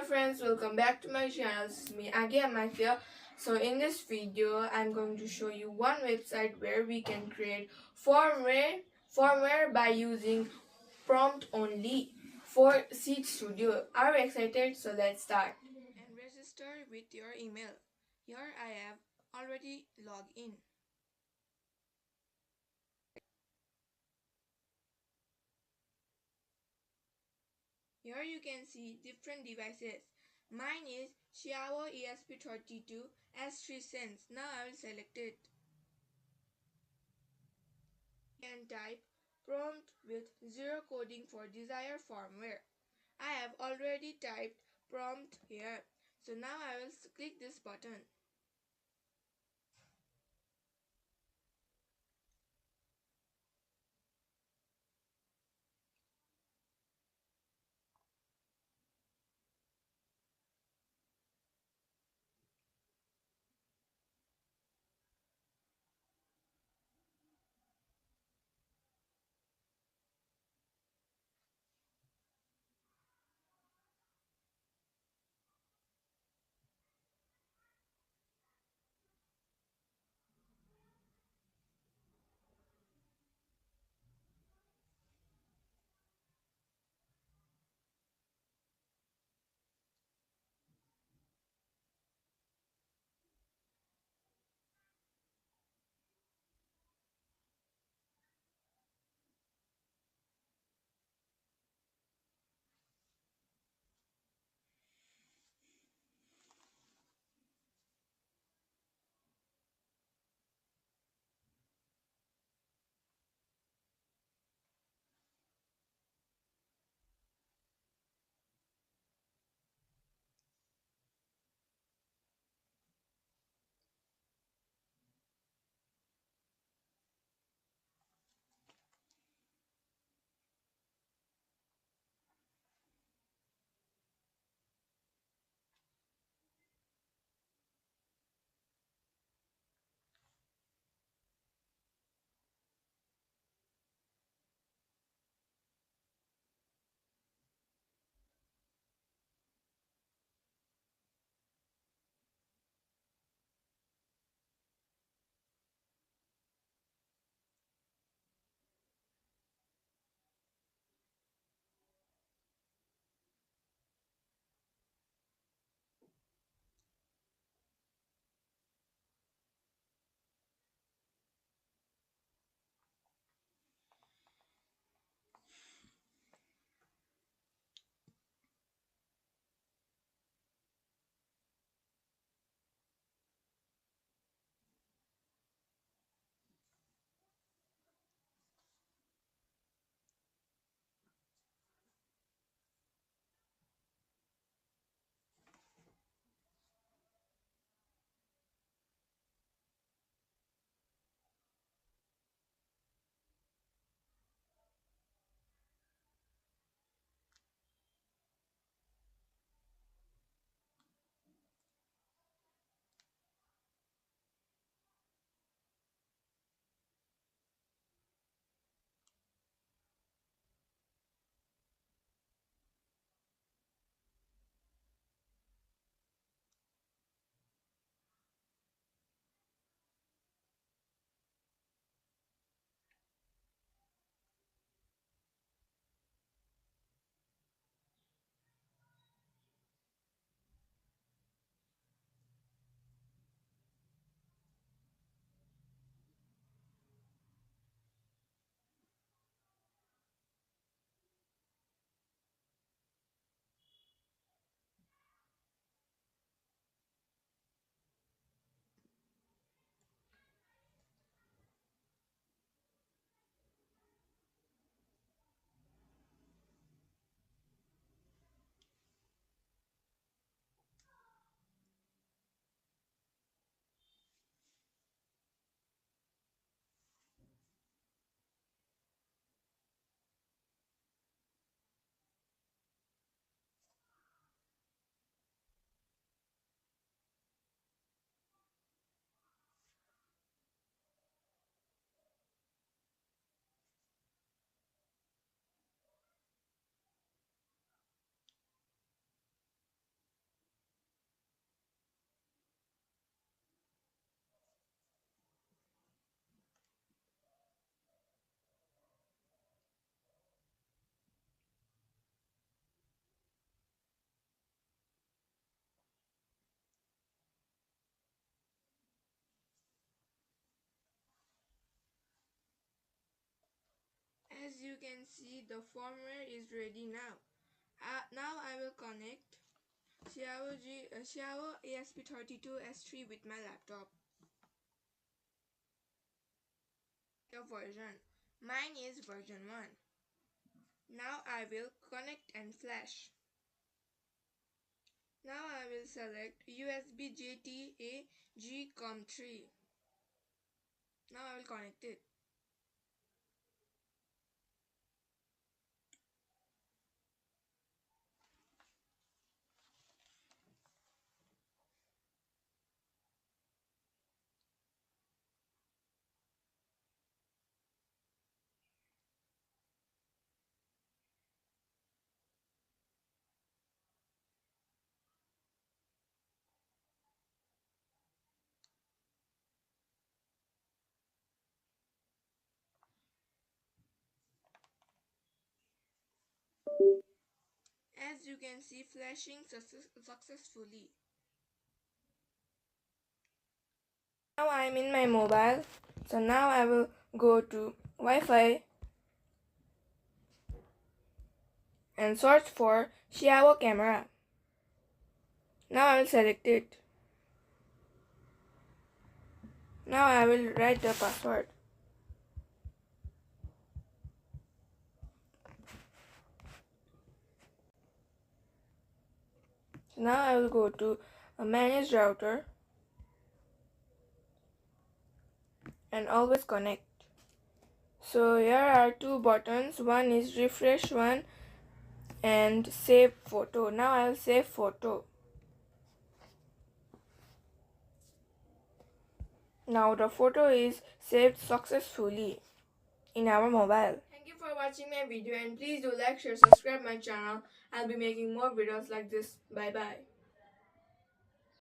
friends, welcome back to my channel. This is me again, my here. So in this video I'm going to show you one website where we can create firmware by using prompt only for Seed Studio. Are you excited? So let's start and register with your email. Here I have already logged in. Here you can see different devices. Mine is XIAO ESP32-S3. Now I will select it and type prompt with zero coding for desired firmware. I have already typed prompt here. So now I will click this button. As you can see, the firmware is ready now. Now I will connect XIAO ESP32-S3 with my laptop. The version. Mine is version 1. Now I will connect and flash. Now I will select USB JTAG COM3. Now I will connect it. As you can see, flashing successfully. Now I am in my mobile. So now I will go to Wi-Fi and search for XIAO camera. Now I will select it. Now I will write the password. So now I will go to manage router and always connect. So here are two buttons. One is refresh one and save photo. Now I will save photo. Now the photo is saved successfully in our mobile. Thank you for watching my video, and please do like, share, subscribe my channel. I'll be making more videos like this. Bye bye.